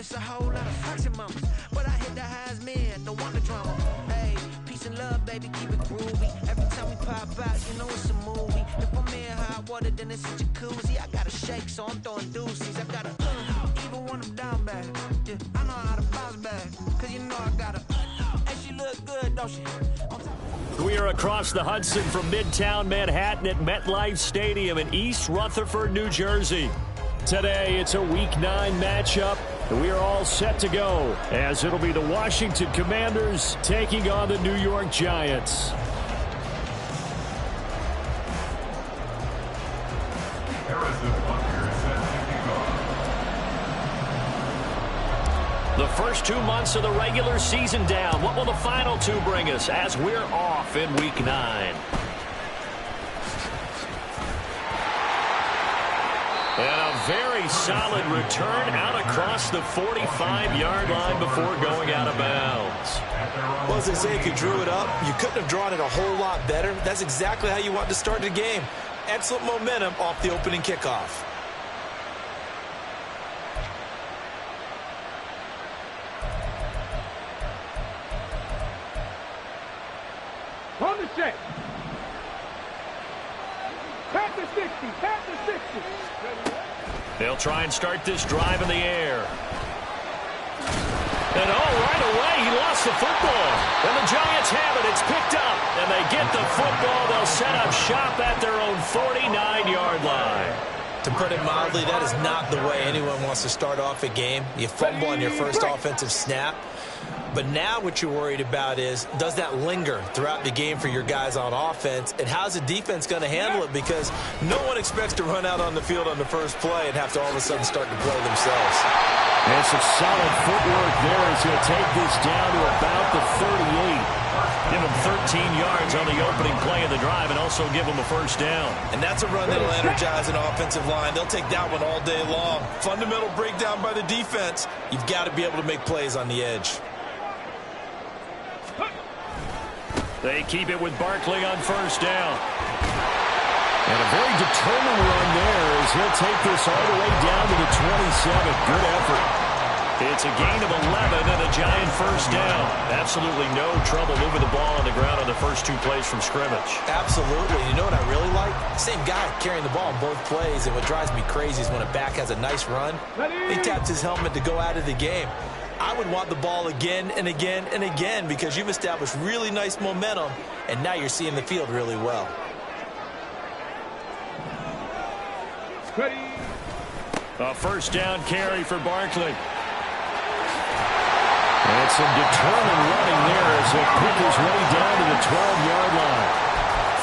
it's a whole lot of flexing mamas. But I hit the highs, man, don't want the drama. Hey, peace and love, baby, keep it groovy. Every time we pop out, you know it's a movie. If I'm in hot water, then it's a jacuzzi. I got a shake, so I'm throwing deuces. I got a even when I'm down bad. Yeah, I know how to bounce back, cause you know I got a and she look good, don't she? We are across the Hudson from Midtown Manhattan at MetLife Stadium in East Rutherford, New Jersey. Today, it's a Week 9 matchup, and we are all set to go, as it'll be the Washington Commanders taking on the New York Giants. The first 2 months of the regular season down. What will the final 2 bring us as we're off in Week 9? And a very solid return out across the 45-yard line before going out of bounds. Well, as they say, if you drew it up, you couldn't have drawn it a whole lot better. That's exactly how you want to start the game. Excellent momentum off the opening kickoff. On the check. Pat the 60. Pat the 60. They'll try and start this drive in the air. And right away, he lost the football. And the Giants have it. It's picked up. And they get the football. They'll set up shop at their own 49-yard line. To put it mildly, that is not the way anyone wants to start off a game. You fumble on your first offensive snap. But now what you're worried about is, does that linger throughout the game for your guys on offense? And how's the defense going to handle it? Because no one expects to run out on the field on the first play and have to all of a sudden start to play themselves. And some solid footwork there as he'll take this down to about the 38. Give him 13 yards on the opening play of the drive and also give him a first down. And that's a run that will energize an offensive line. They'll take that one all day long. Fundamental breakdown by the defense. You've got to be able to make plays on the edge. They keep it with Barkley on first down. And a very determined run there as he'll take this all the way down to the 27. Good effort. It's a gain of 11 and a Giant first down. Absolutely no trouble moving the ball on the ground on the first 2 plays from scrimmage. Absolutely. You know what I really like? Same guy carrying the ball on both plays. And what drives me crazy is when a back has a nice run, he taps his helmet to go out of the game. I would want the ball again and again and again because you've established really nice momentum, and now you're seeing the field really well. A first down carry for Barkley. And some determined running there as he'll pick his way down to the 12-yard line.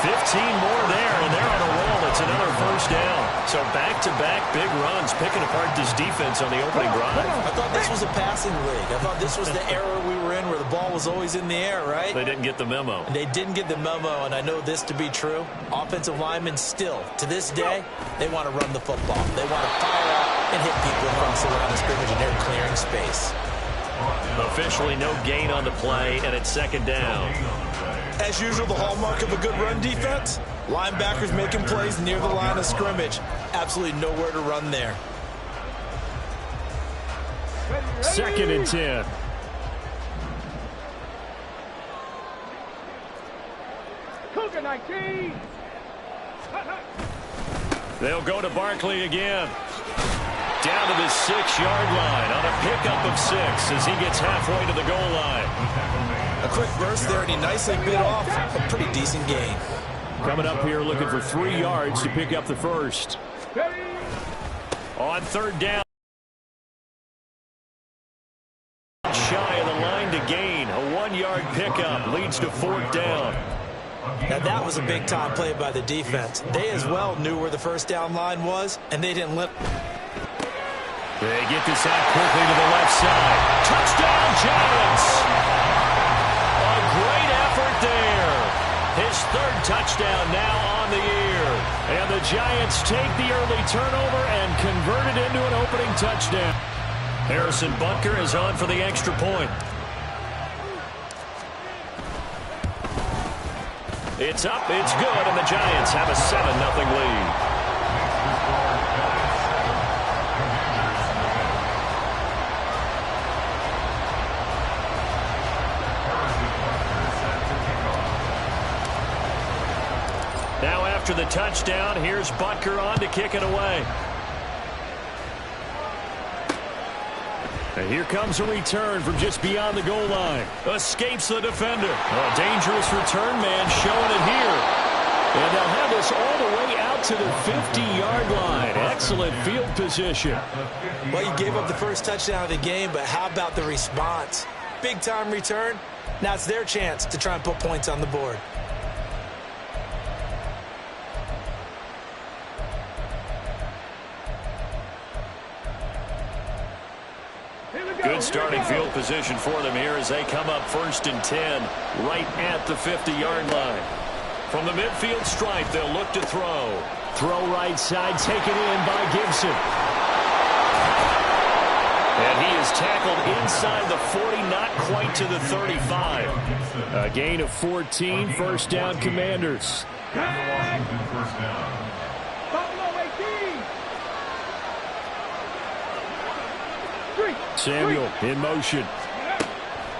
15 more there, and they're on a roll. It's another first down. So back-to-back big runs, picking apart this defense on the opening drive. I thought this was a passing league. I thought this was the era we were in where the ball was always in the air, right? They didn't get the memo. And they didn't get the memo, and I know this to be true. Offensive linemen still, to this day, they want to run the football. They want to fire out and hit people across the line of scrimmage, and they're clearing space. Officially no gain on the play, and it's second down. As usual, the hallmark of a good run defense, linebackers making plays near the line of scrimmage. Absolutely nowhere to run there. Second and 10. Cougar 19. They'll go to Barkley again. Down to the 6-yard line on a pickup of 6 as he gets halfway to the goal line. A quick burst there, and he nicely bit off a pretty decent gain. Coming up here looking for 3 yards to pick up the first. On third down. Shy of the line to gain. A 1-yard pickup leads to fourth down. Now that was a big-time play by the defense. They as well knew where the first down line was, and they didn't let... They get this out quickly to the left side. Touchdown, Giants! A great effort there. His third touchdown now on the year. And the Giants take the early turnover and convert it into an opening touchdown. Harrison Butker is on for the extra point. It's up, it's good, and the Giants have a 7-0 lead. after the touchdown. Here's Butker on to kick it away. And here comes a return from just beyond the goal line. Escapes the defender. A dangerous return man showing it here. And they'll have this all the way out to the 50-yard line. Excellent field position. Well, you gave up the first touchdown of the game, but how about the response? Big-time return. Now it's their chance to try and put points on the board. Good starting field position for them here as they come up 1st and 10 right at the 50-yard line. From the midfield stripe, they'll look to throw. Throw right side, taken in by Gibson. And he is tackled inside the 40, not quite to the 35. A gain of 14, 1st down Commanders. Samuel in motion.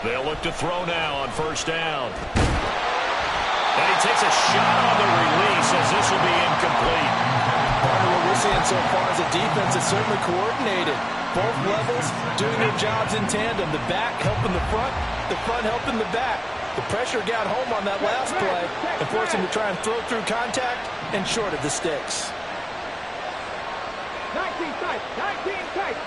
They'll look to throw now on 1st down. And he takes a shot on the release as this will be incomplete. Part of what we're seeing so far is a defense that's certainly coordinated. Both levels doing their jobs in tandem. The back helping the front helping the back. The pressure got home on that last play and forced him to try and throw through contact and short of the sticks. 19 tight, 19 tight.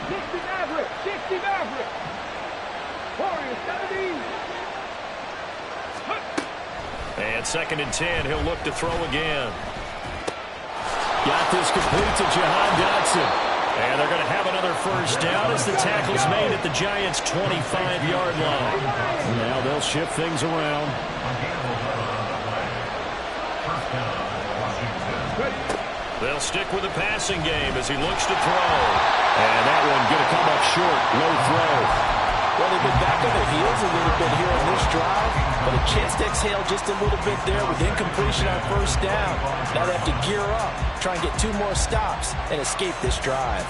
60 Maverick, 60 Maverick. Warriors, 70. And 2nd and 10, he'll look to throw again. Got this complete to Jahan Dotson. And they're going to have another 1st down as the tackle's made at the Giants' 25-yard line. Now they'll shift things around. They'll stick with the passing game as he looks to throw. And that one going to come up short. Low throw. Well, they've been back on their heels a little bit here on this drive, but a chance to exhale just a little bit there with incompletion on 1st down. Now they have to gear up, try and get 2 more stops, and escape this drive.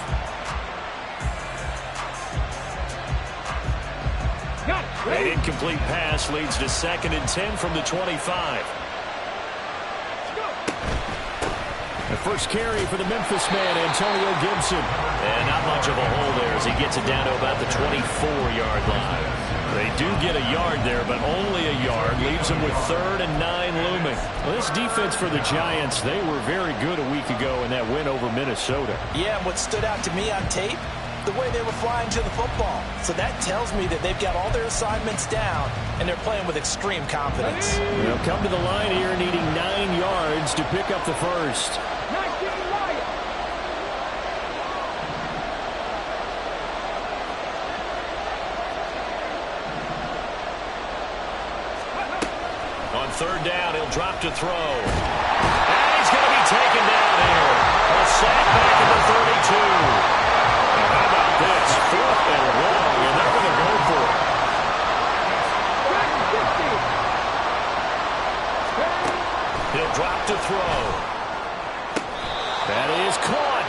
An incomplete pass leads to 2nd and 10 from the 25. The first carry for the Memphis man, Antonio Gibson. And not much of a hole there as he gets it down to about the 24-yard line. They do get a yard there, but only a yard. Leaves them with 3rd and 9 looming. Well, this defense for the Giants, they were very good a week ago in that win over Minnesota. Yeah, and what stood out to me on tape, the way they were flying to the football. So that tells me that they've got all their assignments down, and they're playing with extreme confidence. They'll come to the line here needing 9 yards to pick up the first. On 3rd down, he'll drop to throw. And he's going to be taken down here. A sack back at the 32. And how about this? 4th and long, and they're going to go for it. He'll drop to throw. That is caught.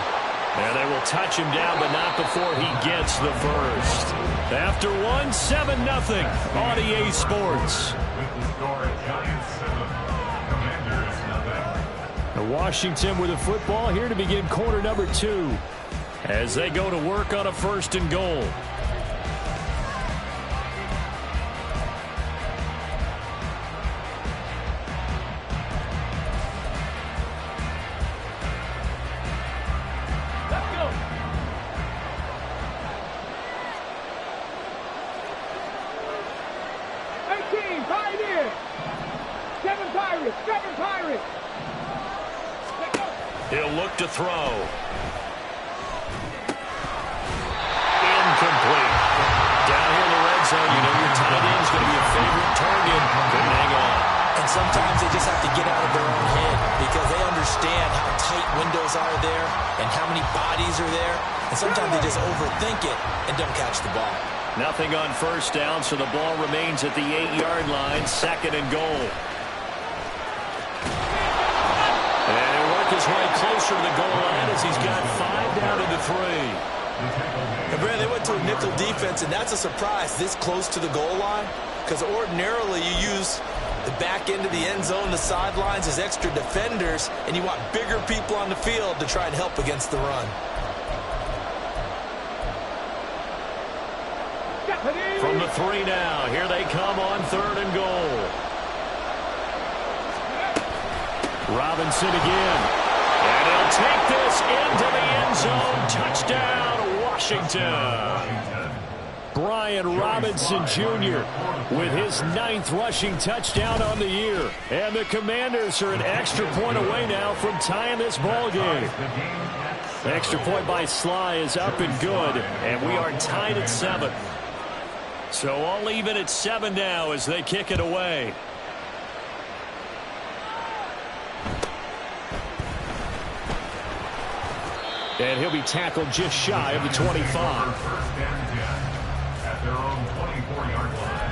And they will touch him down, but not before he gets the first. After 1, 7-0 on EA Sports. Washington with the football here to begin quarter number 2 as they go to work on a 1st and goal. Let's go. Pioneers. 7 Pirates. 7 Pirates. He'll look to throw. Incomplete. Down here in the red zone, you know your tight end is going to be a favorite target. Couldn't hang on. And sometimes they just have to get out of their own head because they understand how tight windows are there and how many bodies are there. And sometimes they just overthink it and don't catch the ball. Nothing on 1st down, so the ball remains at the 8-yard line, 2nd and goal. And he'll work his way closer to the goal line as he's got 5 down to the 3. And Brad, they went to a nickel defense, and that's a surprise this close to the goal line because ordinarily you use The back end of the end zone, the sidelines, is extra defenders, and you want bigger people on the field to try and help against the run. From the 3 now, here they come on 3rd and goal. Robinson again. And he'll take this into the end zone. Touchdown, Washington. Brian Robinson Jr. with his 9th rushing touchdown on the year. And the Commanders are an extra point away now from tying this ball game. The extra point by Sly is up and good, and we are tied at 7. So all even at 7 now as they kick it away. And he'll be tackled just shy of the 25. First and 10 at their own 24-yard line.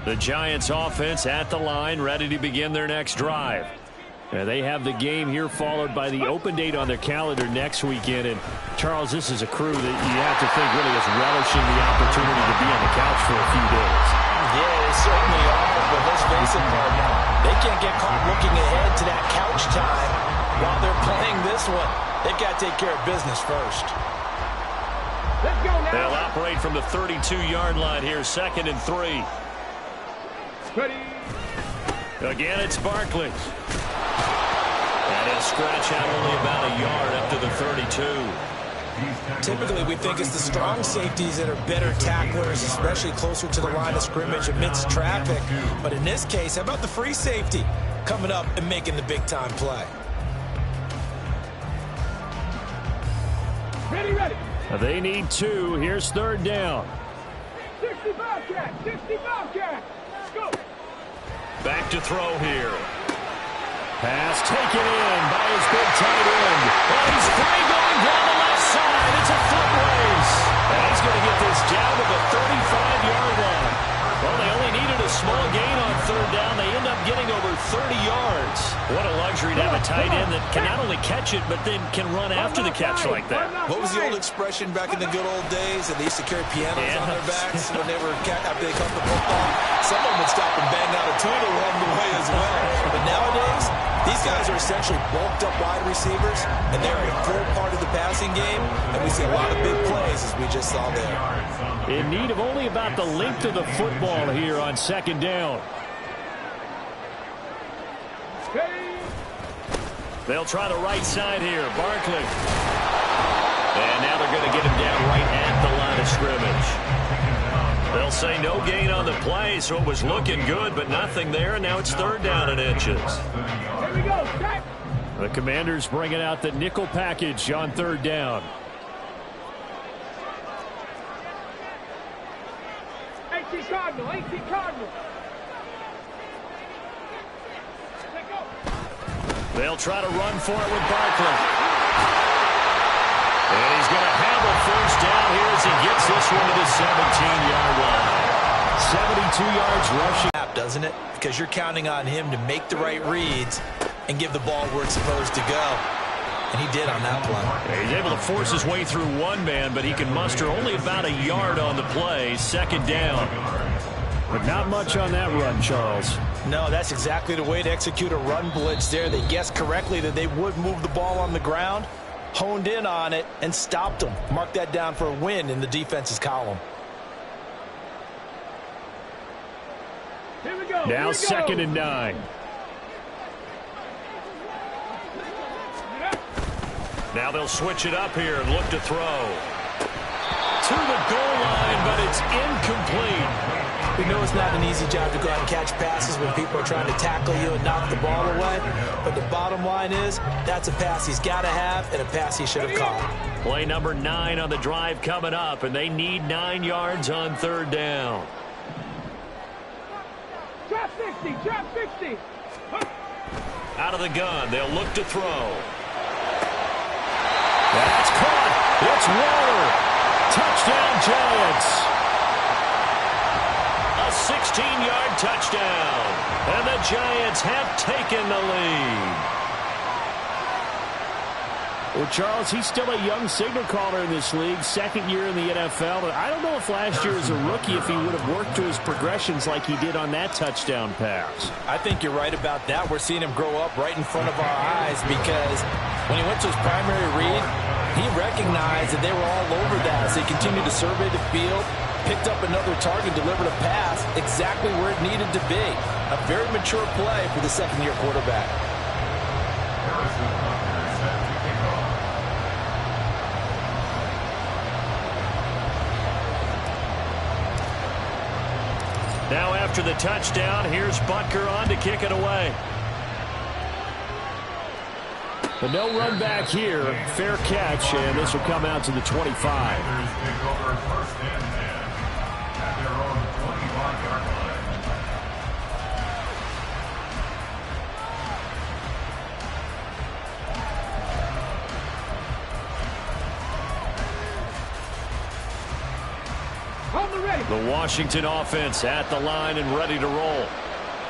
The Giants offense at the line, ready to begin their next drive. They have the game here followed by the open date on their calendar next weekend. And, Charles, this is a crew that you have to think really is relishing the opportunity to be on the couch for a few days. Yeah, they certainly are, but let's face it, partner, they can't get caught looking ahead to that couch time while they're playing this one. They've got to take care of business first. Let's go now. They'll operate from the 32-yard line here, 2nd and 3. Ready. Again, it's Barkley. And he'll scratch out only about a yard up to the 32. Typically, we think it's the strong safeties that are better tacklers, especially closer to the line of scrimmage amidst traffic. But in this case, how about the free safety coming up and making the big-time play? Ready, ready. They need 2. Here's 3rd down. 60 Bobcat. 60 Bobcat. Go. Back to throw here. Pass taken in by his big tight end. Oh, he's free going down the left side. It's a foot race. And he's going to get this down to the 35-yard line. Well, they only needed a small gain on 3rd down. They end up getting over 30 yards. What a luxury to have a tight end that can not only catch it, but then can run after the catch like that. What was the old expression back in the good old days? That they used to carry pianos on their backs when they were after they caught the football. Someone would stop and bang out a tune along the way as well. But nowadays, these guys are essentially bulked up wide receivers, and they're a full part of the passing game, and we see a lot of big plays as we just saw there. In need of only about the length of the football here on 2nd down. They'll try the right side here. Barkley. And now they're going to get him down right at the line of scrimmage. They'll say no gain on the play, so it was looking good, but nothing there, and now it's 3rd down and inches. Here we go. Back. The Commanders bringing out the nickel package on 3rd down. 18 Cardinal. 18 Cardinal. They'll try to run for it with Barkley. And he's going to have a 1st down here as he gets this one to the 17-yard line. 72 yards rushing. Doesn't it? Because you're counting on him to make the right reads and give the ball where it's supposed to go. And he did on that play. He's able to force his way through one man, but he can muster only about a yard on the play. 2nd down. But not much on that run, Charles. No, that's exactly the way to execute a run blitz there. They guessed correctly that they would move the ball on the ground, honed in on it, and stopped them. Mark that down for a win in the defense's column. Here we go. Now 2nd and 9. Now they'll switch it up here and look to throw. To the goal line, but it's incomplete. We know it's not an easy job to go out and catch passes when people are trying to tackle you and knock the ball away. But the bottom line is, that's a pass he's got to have and a pass he should have caught. Play number 9 on the drive coming up, and they need 9 yards on 3rd down. Drop 60. Drop 60. Out of the gun, they'll look to throw. That's caught. It's Waller. Touchdown, Giants. 16-yard touchdown. And the Giants have taken the lead. Well, Charles, he's still a young signal caller in this league, second year in the NFL. But I don't know if last year as a rookie if he would have worked to his progressions like he did on that touchdown pass. I think you're right about that. We're seeing him grow up right in front of our eyes because when he went to his primary read, he recognized that they were all over that. So he continued to survey the field, picked up another target, delivered a pass exactly where it needed to be. A very mature play for the second-year quarterback. Now after the touchdown, here's Butker on to kick it away. But no run back here. Fair catch, and this will come out to the 25. First and 10 at their own 25-yard line. The Washington offense at the line and ready to roll.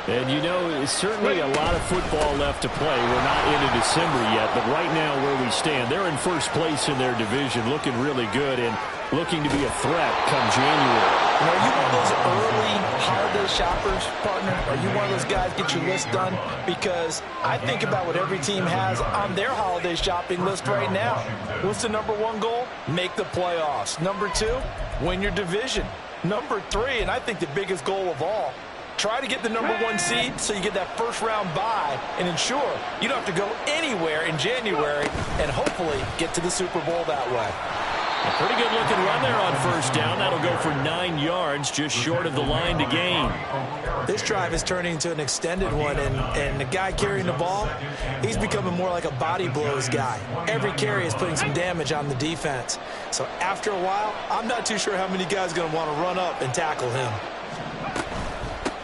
And you know, it's certainly a lot of football left to play. We're not into December yet, but right now where we stand, they're in first place in their division, looking really good and looking to be a threat come January. Are you one of those early holiday shoppers, partner? Are you one of those guys get your list done? Because I think about what every team has on their holiday shopping list right now. What's the number one goal? Make the playoffs. Number two, win your division. Number three, and I think the biggest goal of all, try to get the number one seed so you get that first round bye and ensure you don't have to go anywhere in January and hopefully get to the Super Bowl that way. A pretty good looking run there on first down. That'll go for 9 yards, just short of the line to gain. This drive is turning into an extended one, and the guy carrying the ball, he's becoming more like a body blows guy. Every carry is putting some damage on the defense. So after a while, I'm not too sure how many guys are going to want to run up and tackle him.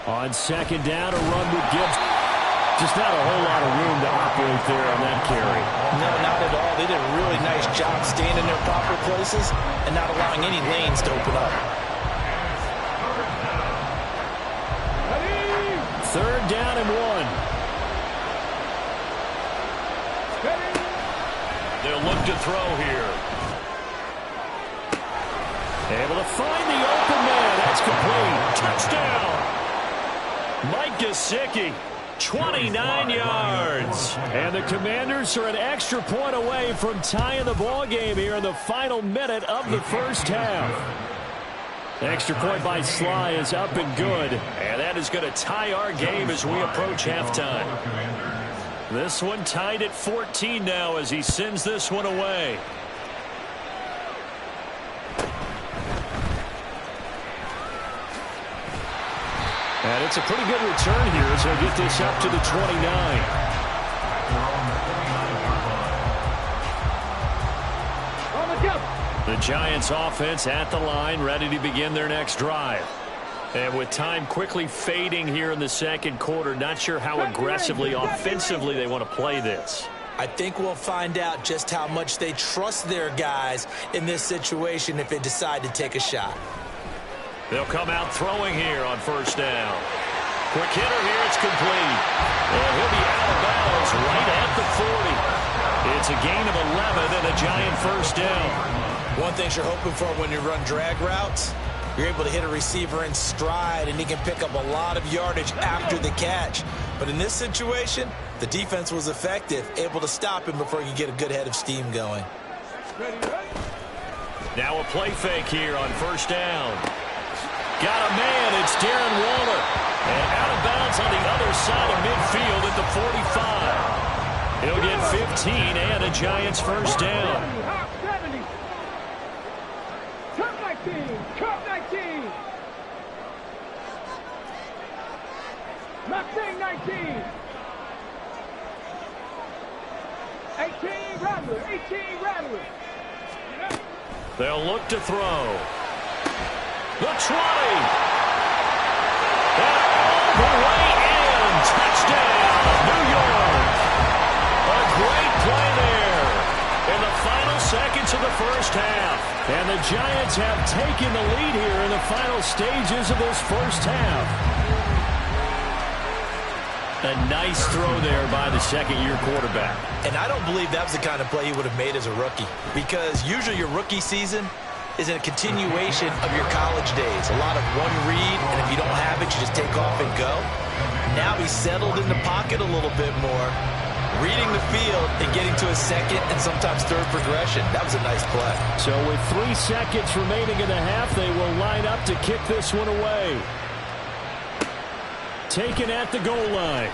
On second down, a run with Gibbs. Just not a whole lot of room to operate there on that carry. No, not at all. They did a really nice job staying in their proper places and not allowing any lanes to open up. Third down and 1. They'll look to throw here. Able to find the open man. That's complete. Touchdown. Mike Gesicki. 29 yards. And the Commanders are an extra point away from tying the ball game here in the final minute of the first half. The extra point by Sly is up and good. And that is going to tie our game as we approach halftime. This one tied at 14 now as he sends this one away. And it's a pretty good return here as they get this up to the 29. The Giants offense at the line, ready to begin their next drive. And with time quickly fading here in the second quarter, not sure how aggressively, offensively they want to play this. I think we'll find out just how much they trust their guys in this situation if they decide to take a shot. They'll come out throwing here on first down. Quick hitter here, it's complete. And he'll be out of bounds right at the 40. It's a gain of 11 and a Giant first down. One thing you're hoping for when you run drag routes, you're able to hit a receiver in stride and he can pick up a lot of yardage after the catch. But in this situation, the defense was effective, able to stop him before he could get a good head of steam going. Now a play fake here on first down. Got a man, it's Darren Waller. And out of bounds on the other side of midfield at the 45. He'll get 15 and a Giants first down. Cup 19, Cup 19. Mustang 19. 18 Rattler, 18 Rattler. They'll look to throw. The 20. And all the way in. Touchdown, New York. A great play there in the final seconds of the first half. And the Giants have taken the lead here in the final stages of this first half. A nice throw there by the second-year quarterback. And I don't believe that was the kind of play he would have made as a rookie, because usually your rookie season is a continuation of your college days. A lot of one read, and if you don't have it, you just take off and go. Now he's settled in the pocket a little bit more, reading the field and getting to a second and sometimes third progression. That was a nice play. So with 3 seconds remaining in the half, they will line up to kick this one away. Taken at the goal line.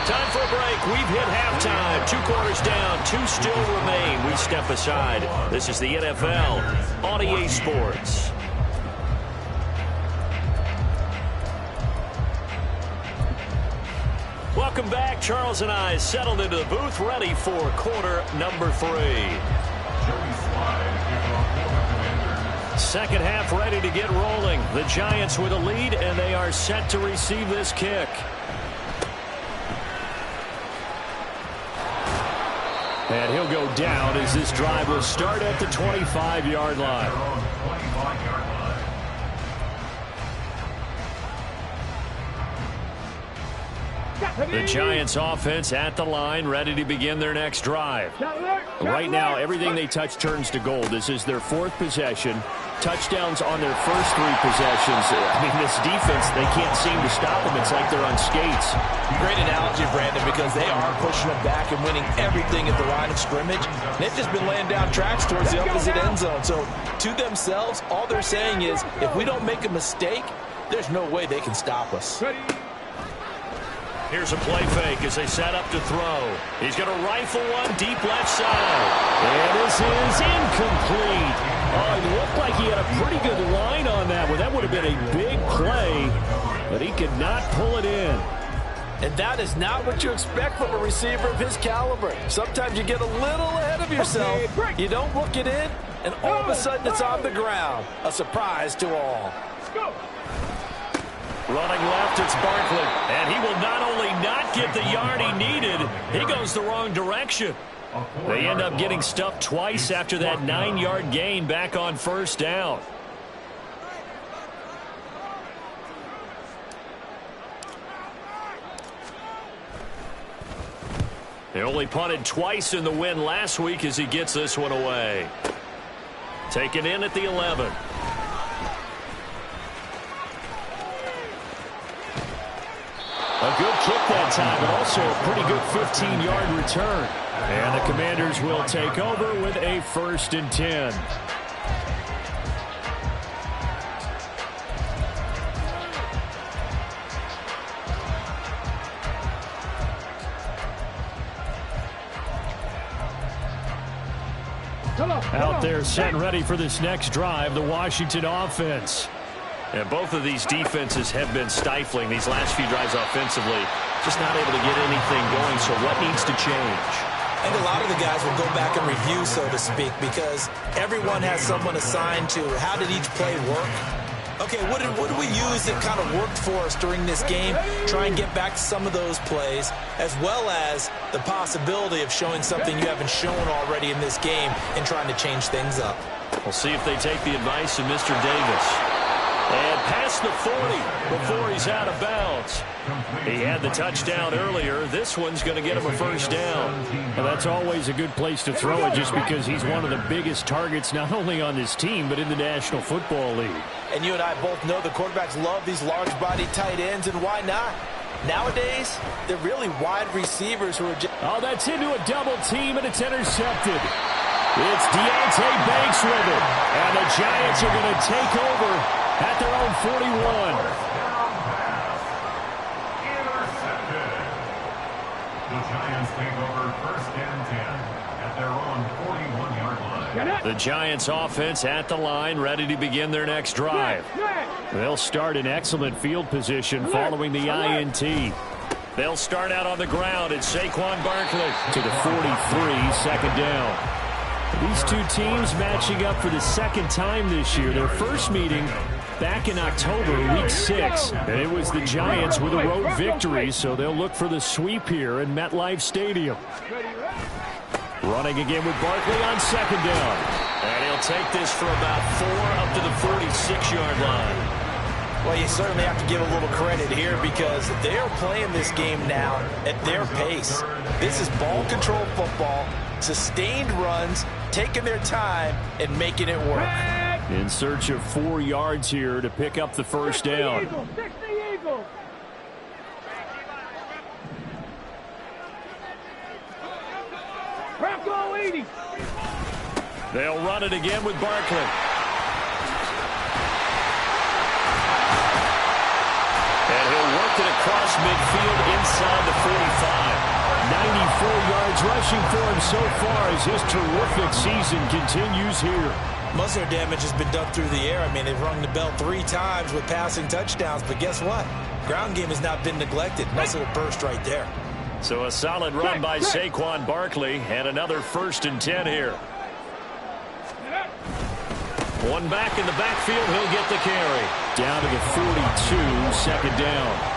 Time for a break. We've hit halftime. 2 quarters down. 2 still remain. We step aside. This is the NFL on EA Sports. Welcome back. Charles and I settled into the booth, ready for quarter number 3. Second half ready to get rolling. The Giants with a lead, and they are set to receive this kick. And he'll go down as this drive will start at the 25-yard line. The Giants offense at the line, ready to begin their next drive. Right now, everything they touch turns to gold. This is their 4th possession. Touchdowns on their first 3 possessions. I mean, this defense, they can't seem to stop them. It's like they're on skates. Great analogy, Brandon, because they are pushing them back and winning everything at the line of scrimmage. They've just been laying down tracks towards the opposite end zone. So to themselves, all they're saying is, if we don't make a mistake, there's no way they can stop us. Here's a play fake as they set up to throw. He's going to rifle one deep left side. And this is incomplete. Oh, it looked like he had a pretty good line on that one. That would have been a big play, but he could not pull it in. And that is not what you expect from a receiver of his caliber. Sometimes you get a little ahead of yourself. You don't look it in, and all of a sudden it's on the ground. A surprise to all. Let's go. Running left, it's Barkley. And he will not only not get the yard he needed, he goes the wrong direction. They end up getting stuffed twice after that 9-yard gain back on first down. They only punted twice in the win last week as he gets this one away. Taken in at the 11. A good kick that time, but also a pretty good 15-yard return. And the Commanders will take over with a 1st and 10. Out there set and ready for this next drive, the Washington offense. And both of these defenses have been stifling these last few drives offensively. Just not able to get anything going, so what needs to change? I think a lot of the guys will go back and review, so to speak, because everyone has someone assigned to how did each play work. Okay, what did we use that kind of worked for us during this game? Try and get back to some of those plays, as well as the possibility of showing something you haven't shown already in this game and trying to change things up. We'll see if they take the advice of Mr. Davis. And past the 40 before he's out of bounds. He had the touchdown earlier. This one's going to get him a first down. Well, that's always a good place to throw it just because he's one of the biggest targets not only on this team but in the National Football League. And you and I both know the quarterbacks love these large-body tight ends, and why not? Nowadays, they're really wide receivers who are just... Oh, that's into a double team, and it's intercepted. It's Deonte Banks with it. And the Giants are going to take over at their own 41. Intercepted. The Giants take over 1st and 10 at their own 41-yard line. The Giants offense at the line, ready to begin their next drive. They'll start in excellent field position following the INT. They'll start out on the ground at Saquon Barkley to the 43, second down. These two teams matching up for the second time this year. Their first meeting back in October, Week 6. And it was the Giants with a road victory, so they'll look for the sweep here in MetLife Stadium. Running again with Barkley on second down. And he'll take this for about 4 up to the 46-yard line. Well, you certainly have to give a little credit here because they are playing this game now at their pace. This is ball control football, sustained runs, taking their time, and making it work. In search of 4 yards here to pick up the first down. Bronco 80. They'll run it again with Barkley. And he'll work it across midfield inside the 45. 94 yards rushing for him so far as his terrific season continues here. Most of their damage has been done through the air. I mean, they've rung the bell 3 times with passing touchdowns, but guess what? Ground game has not been neglected. Nice little burst right there. So a solid run by Saquon Barkley and another 1st and 10 here. One back in the backfield, he'll get the carry. Down to the 42, second down.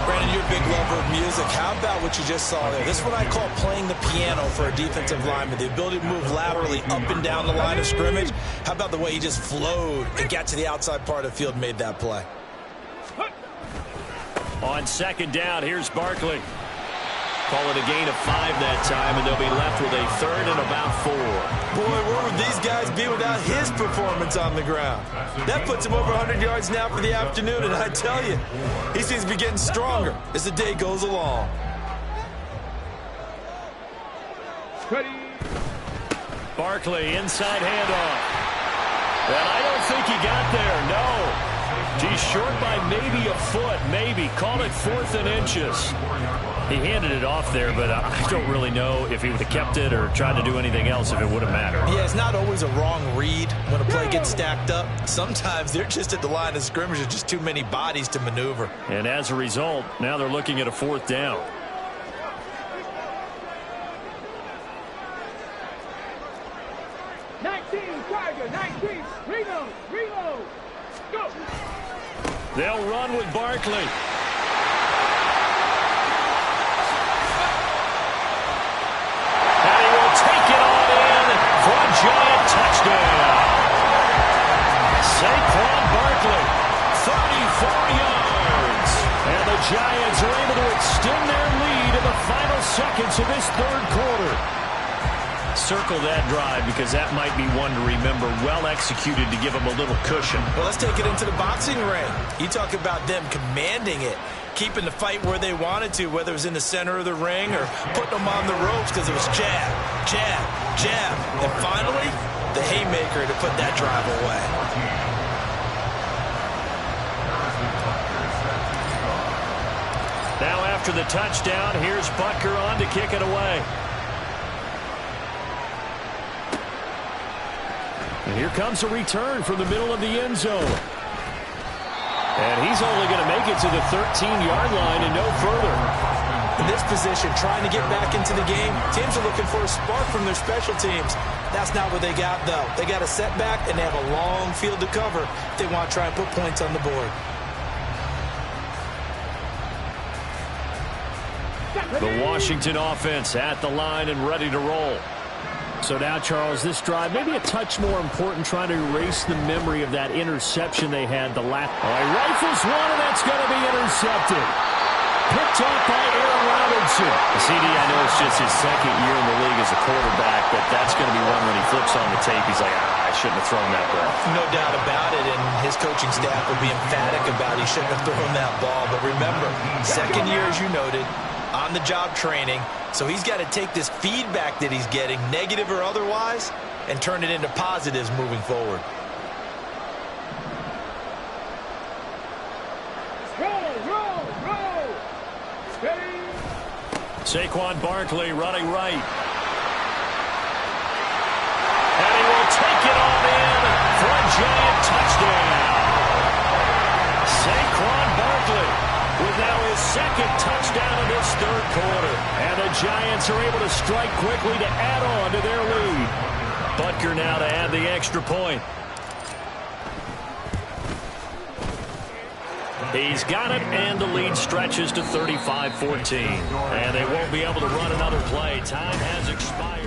Brandon, you're a big lover of music. How about what you just saw there? This is what I call playing the piano for a defensive lineman. The ability to move laterally up and down the line of scrimmage. How about the way he just flowed and got to the outside part of the field and made that play? On second down, here's Barkley. Call it a gain of 5 that time, and they'll be left with a 3rd and about 4. Boy, where would these guys be without his performance on the ground? That puts him over 100 yards now for the afternoon, and I tell you, he seems to be getting stronger as the day goes along. Barkley, inside handoff. And I don't think he got there, no. He's short by maybe a foot, maybe. Call it 4th and inches. He handed it off there, but I don't really know if he would have kept it or tried to do anything else if it would have mattered. Yeah, it's not always a wrong read when a play gets stacked up. Sometimes they're just at the line of scrimmage. There's just too many bodies to maneuver. And as a result, now they're looking at a 4th down. They'll run with Barkley. And he will take it on in for a giant touchdown. Saquon Barkley, 34 yards. And the Giants are able to extend their lead in the final seconds of this 3rd quarter. Circle that drive because that might be one to remember. Well executed to give them a little cushion. Well, let's take it into the boxing ring. You talk about them commanding it, keeping the fight where they wanted to, whether it was in the center of the ring or putting them on the ropes because it was jab, jab, jab. And finally, the haymaker to put that drive away. Now after the touchdown, here's Butker on to kick it away. And here comes a return from the middle of the end zone. And he's only going to make it to the 13-yard line and no further. In this position, trying to get back into the game, teams are looking for a spark from their special teams. That's not what they got, though. They got a setback, and they have a long field to cover if they want to try and put points on the board. The Washington offense at the line and ready to roll. So now, Charles, this drive maybe a touch more important, trying to erase the memory of that interception they had the last. All right, rifles one, and that's going to be intercepted. Picked up by Aaron Robinson. CD, I know it's just his 2nd year in the league as a quarterback, but that's going to be one when he flips on the tape. He's like, I shouldn't have thrown that ball. No doubt about it, and his coaching staff will be emphatic about he shouldn't have thrown that ball. But remember, 2nd year, as you noted, on-the-job training. So he's got to take this feedback that he's getting, negative or otherwise, and turn it into positives moving forward. Roll. Steady. Saquon Barkley running right. And he will take it on in for a giant touchdown. Saquon Barkley with now his 2nd touchdown of this 3rd quarter. And the Giants are able to strike quickly to add on to their lead. Butker now to add the extra point. He's got it, and the lead stretches to 35-14. And they won't be able to run another play. Time has expired.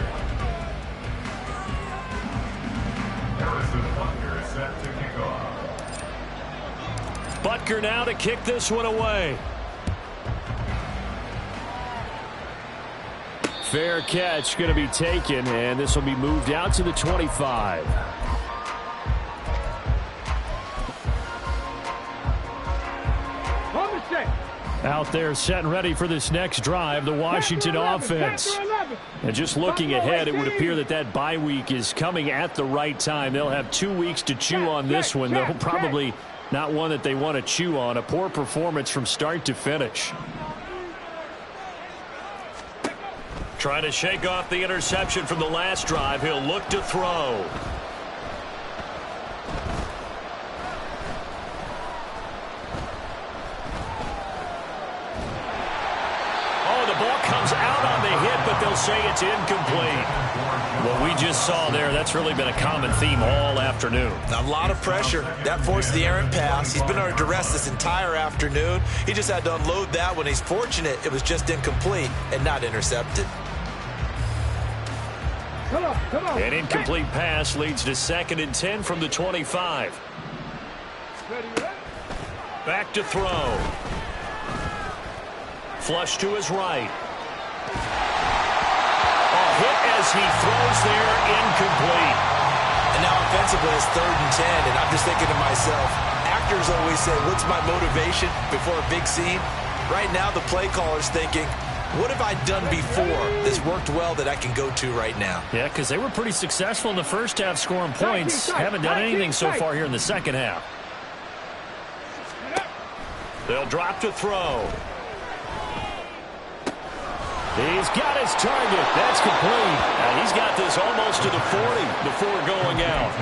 Harrison Butker is set to kick off. Butker now to kick this one away. Fair catch going to be taken, and this will be moved out to the 25. Out there set and ready for this next drive, the Washington offense. And just looking ahead, it would appear that that bye week is coming at the right time. They'll have 2 weeks to chew on this one. They'll probably not one that they want to chew on. A poor performance from start to finish. Trying to shake off the interception from the last drive. He'll look to throw. Comes out on the hit, but they'll say it's incomplete. What we just saw there, that's really been a common theme all afternoon. A lot of pressure. That forced the errant pass. He's been under duress this entire afternoon. He just had to unload that one. He's fortunate it was just incomplete and not intercepted. An incomplete pass leads to 2nd and 10 from the 25. Back to throw. Flush to his right. Hit as he throws there, incomplete. And now offensively it's 3rd and 10, and I'm just thinking to myself, actors always say, what's my motivation before a big scene? Right now the play caller's thinking, what have I done before that's worked well that I can go to right now? Yeah, because they were pretty successful in the first half scoring points. Haven't done anything so far here in the second half. They'll drop to throw. He's got his target. That's complete. And he's got this almost to the 40 before going out.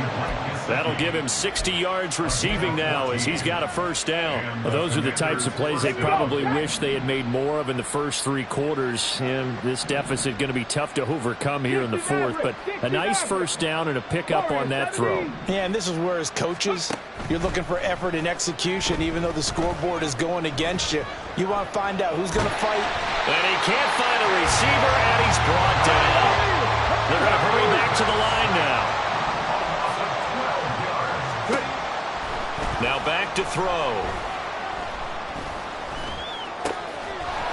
That'll give him 60 yards receiving now as he's got a first down. Well, those are the types of plays they probably wish they had made more of in the first 3 quarters. And this deficit going to be tough to overcome here in the 4th. But a nice first down and a pickup on that throw. Yeah, and this is where as coaches, you're looking for effort and execution. Even though the scoreboard is going against you, you want to find out who's going to fight. And he can't find a receiver, and he's brought down. They're going to hurry back to the line now. Now back to throw.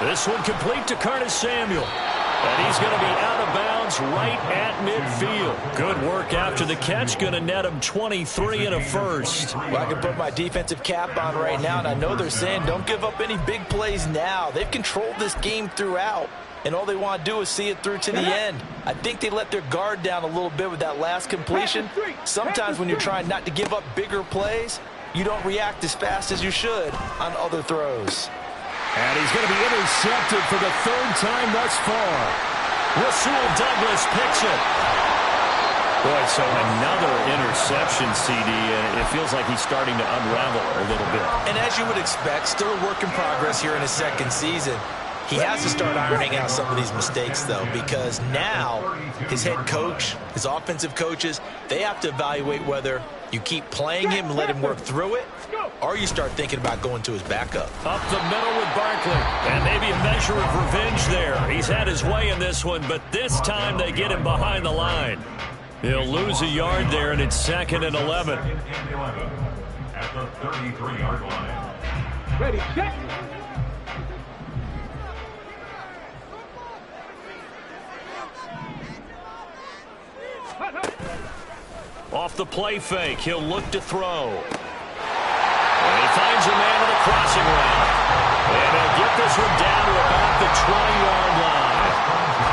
This one complete to Curtis Samuel. And he's going to be out of bounds right at midfield. Good work after the catch. Going to net him 23 and a first. Well, I can put my defensive cap on right now, and I know they're saying don't give up any big plays now. They've controlled this game throughout, and all they want to do is see it through to the end. I think they let their guard down a little bit with that last completion. Sometimes when you're trying not to give up bigger plays, you don't react as fast as you should on other throws. And he's going to be intercepted for the 3rd time thus far. Rasul Douglas picks it. Boy, so another interception, CD, and it feels like he's starting to unravel a little bit. And as you would expect, still a work in progress here in his 2nd season. He has to start ironing out some of these mistakes, though, because now his head coach, his offensive coaches, they have to evaluate whether you keep playing him and let him work through it, or you start thinking about going to his backup. Up the middle with Barkley, and maybe a measure of revenge there. He's had his way in this one, but this time they get him behind the line. He'll lose a yard there, and it's 2nd and 11. At the 33-yard line. Ready, check. Off the play fake, he'll look to throw. And he finds a man on the crossing route. And he'll get this one down to about the 20-yard line.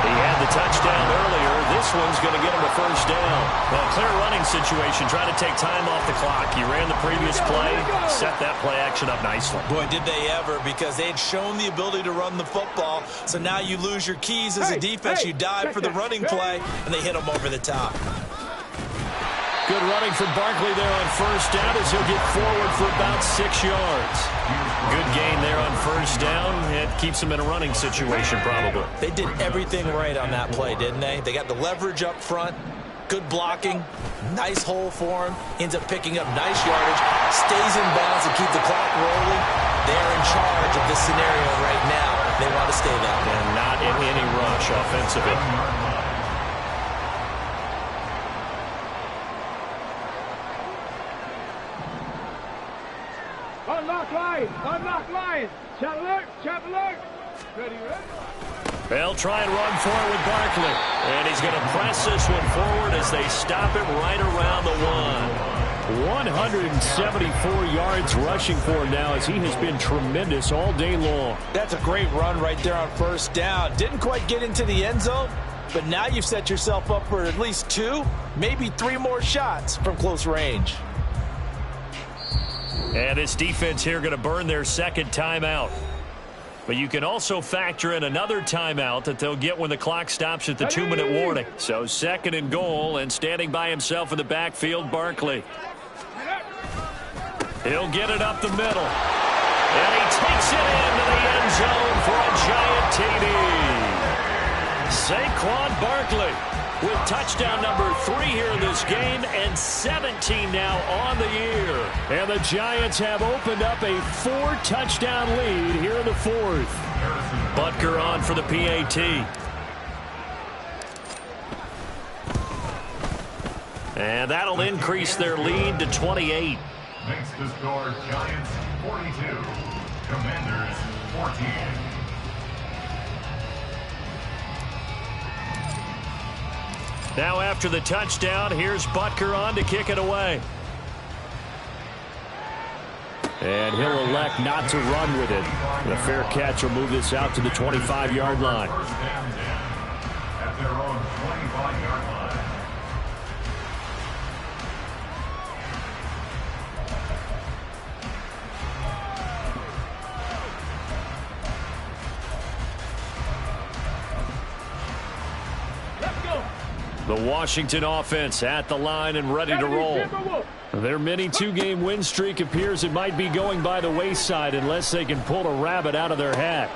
He had the touchdown earlier. This one's going to get him a first down. Well, clear running situation, trying to take time off the clock. He ran the previous play, set that play action up nicely. Boy, did they ever, because they had shown the ability to run the football. So now you lose your keys as a defense. You dive for the running play, and they hit him over the top. Good running from Barkley there on first down as he'll get forward for about 6 yards. Good gain there on first down. It keeps him in a running situation probably. They did everything right on that play, didn't they? They got the leverage up front, good blocking, nice hole for him, ends up picking up nice yardage, stays in bounds to keep the clock rolling, scenario right now. They want to stay that way. And not in any rush offensively. Unlock line! Unlock line! Chat alert! Chat alert! Ready, ready? They'll try and run for it with Barkley. And he's going to press this one forward as they stop him right around the 174 yards rushing for him now as he has been tremendous all day long. That's a great run right there on first down. Didn't quite get into the end zone, but now you've set yourself up for at least 2, maybe 3 more shots from close range. And this defense here going to burn their second timeout. But you can also factor in another timeout that they'll get when the clock stops at the 2-minute warning. So 2nd and goal, and standing by himself in the backfield, Barkley. He'll get it up the middle. And he takes it into the end zone for a giant TD. Saquon Barkley with touchdown number 3 here in this game, and 17 now on the year. And the Giants have opened up a 4-touchdown lead here in the 4th. Butker on for the PAT. And that'll increase their lead to 28. Makes the score Giants 42, Commanders 14. Now after the touchdown, here's Butker on to kick it away. And he'll elect not to run with it. The fair catch will move this out to the 25-yard line. First and 10 at their own 25-yard line. The Washington offense at the line and ready to roll. Their mini 2-game win streak appears it might be going by the wayside unless they can pull a rabbit out of their hat.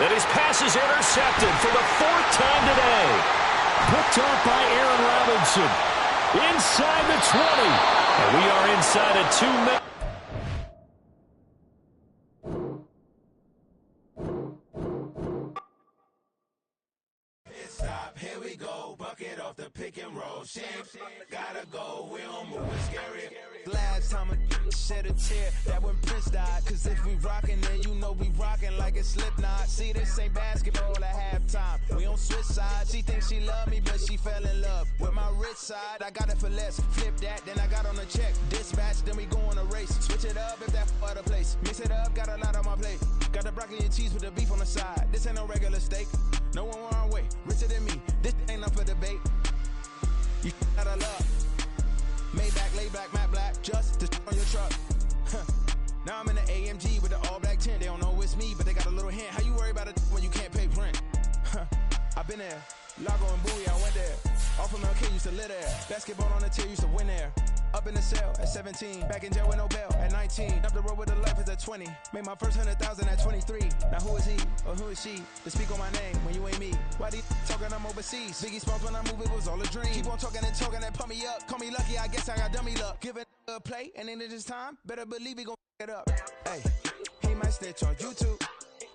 And his pass is intercepted for the 4th time today. Picked off by Aaron Robinson. Inside the 20. And we are inside a 2-minute. Here we go, bucket off the pick and roll. Shapes, gotta go, we don't move, it's scary. Last time a shed a tear, that when Prince died. Cause if we rockin', then you know we rockin' like a Slipknot. See, this ain't basketball at halftime. We on switch sides. She thinks she love me, but she fell in love with my rich side. I got it for less. Flip that, then I got on a check. Dispatch, then we go on a race. Switch it up if that other place. Mix it up, got a lot on my plate. Got the broccoli and cheese with the beef on the side. This ain't no regular steak. No one wrong way, richer than me. This ain't up for debate. You out of love. Maybach, lay back, matte black, just to on your truck. Now I'm in the AMG with the all black tint. They don't know it's me, but they got a little hint. How you worry about it when you can't pay rent? I've been there. Lago and Bowie, I went there. Off from LK, used to live there. Basketball on the tier, used to win there. Up in the cell at 17. Back in jail with no bail at 19. Up the road with the life is at 20. Made my first 100,000 at 23. Now who is he or who is she to speak on my name when you ain't me? Why they talking I'm overseas? Biggie Smalls when I move, it was all a dream. Keep on talking and pump me up. Call me lucky, I guess I got dummy luck. Give it a play, and then this time, better believe he gon' it up. Hey, he might snitch on YouTube.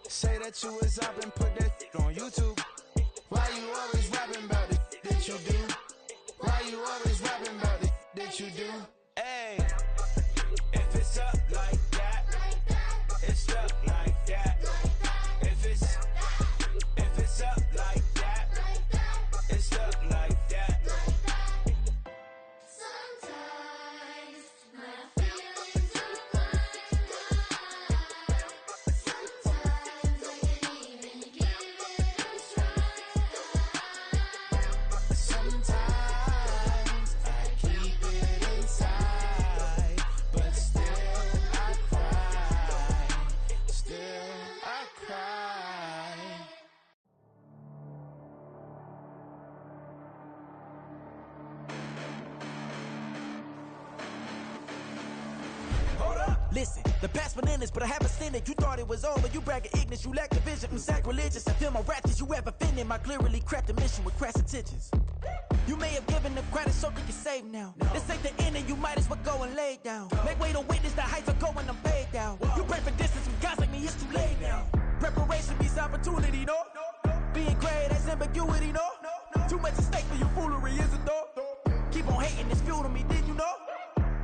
Say that you was up and put that on YouTube. Why you always rapping about the that you do? Why you always rapping about the that you do? Hey, if it's up like that, it's up like that. If it's up like that, it's up like that. Sometimes my feelings are blind. Sometimes I can't even give it a try. Sometimes I keep it inside, but still I cry. Still I cry. Hold up, listen, the past bananas, but I haven't seen it. You thought it was over, you bragging ignorance, you lack the vision. I'm sacrilegious, I feel my wrath as you ever offended. My clearly crafted mission with crass intentions. You may have given the credit so you can save now. This ain't the end and you might as well go and lay down. Make way to witness the heights are going, I'm paid down. You pray for distance from guys like me, it's too late now. Being great, that's ambiguity, no? Too much at stake for your foolery, is it though? Keep on hating, it's fuel to me, did you know?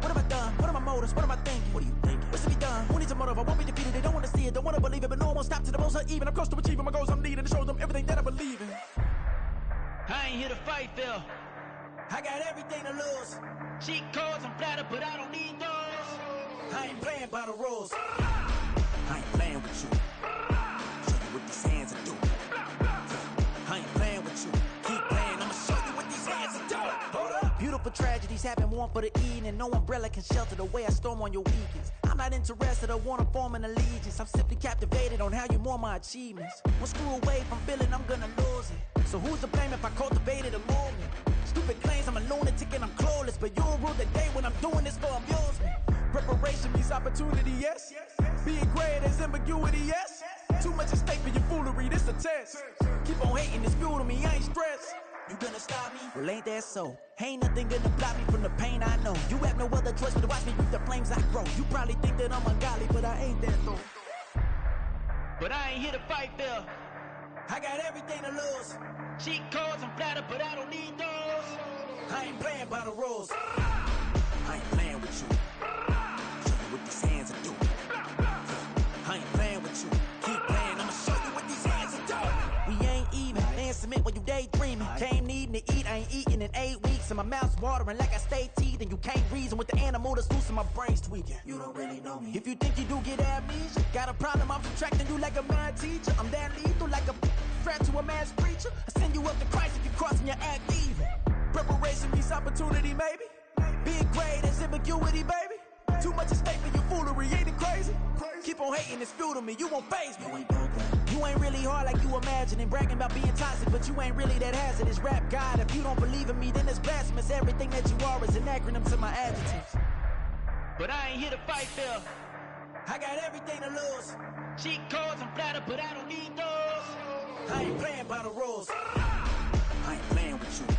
What have I done? What are my motives? What am I thinking? What are you thinking? What's to be done? Who needs a motive? I won't be defeated. They don't want to see it, don't want to believe it, but no one won't stop to the most uneven. I'm close to achieving my goals. I'm needing to show them everything that I believe in. I ain't here to fight, Phil. I got everything to lose. Cheat codes, I'm flattered, but I don't need those. I ain't playing by the rules. I ain't playing with you. Show you what these hands are doing. I ain't playing with you. Keep playing, I'ma show you what these hands are doing. Hold up. Beautiful tragedies happen, one for the evening. No umbrella can shelter the way I storm on your weekends. I'm not interested, I wanna form an allegiance. I'm simply captivated on how you mourn my achievements. One screw away from feeling I'm gonna lose it. So who's to blame if I cultivated a movement? Stupid claims I'm a lunatic and I'm clueless, but you'll rule the day when I'm doing this for amusement. Preparation means opportunity, yes. Being great is ambiguity, yes. Too much at stake for your foolery, this a test. Keep on hating, it's fuel to me, I ain't stressed. You gonna stop me? Well, ain't that so? Ain't nothing gonna block me from the pain I know. You have no other choice but to watch me reap the flames I grow. You probably think that I'm ungodly, but I ain't that though. But I ain't here to fight, Phil. I got everything to lose. Cheat codes, I'm flattered, but I don't need those. I ain't playing by the rules. I ain't playing with you. Show you what these hands are doing. I ain't playing with you. Keep playing, I'ma show you what these hands are doing. We ain't even. They ain't submit when you daydreaming. Came needing to eat, I ain't eating in 8 weeks. And my mouth's watering like I stay teeth. And you can't reason with the animal that's loose and my brain's tweaking. You don't really know me. If you think you do get amnesia, got a problem, I'm subtracting you like a mad teacher. I'm that lethal like a threat to a mass preacher. I send you up to Christ if you crossing your act evil. Preparation means opportunity, maybe. Being great is ambiguity, baby. Too much at stake for your foolery, ain't it crazy? Keep on hating, it's fuel to me, you won't faze me. You ain't really hard like you imagine and bragging about being toxic, but you ain't really that hazardous. Rap God, if you don't believe in me, then it's blasphemous. Everything that you are is an acronym to my adjectives. But I ain't here to fight, Phil. I got everything to lose. Cheat codes, I'm flattered, but I don't need those. I ain't playing by the rules. I ain't playing with you.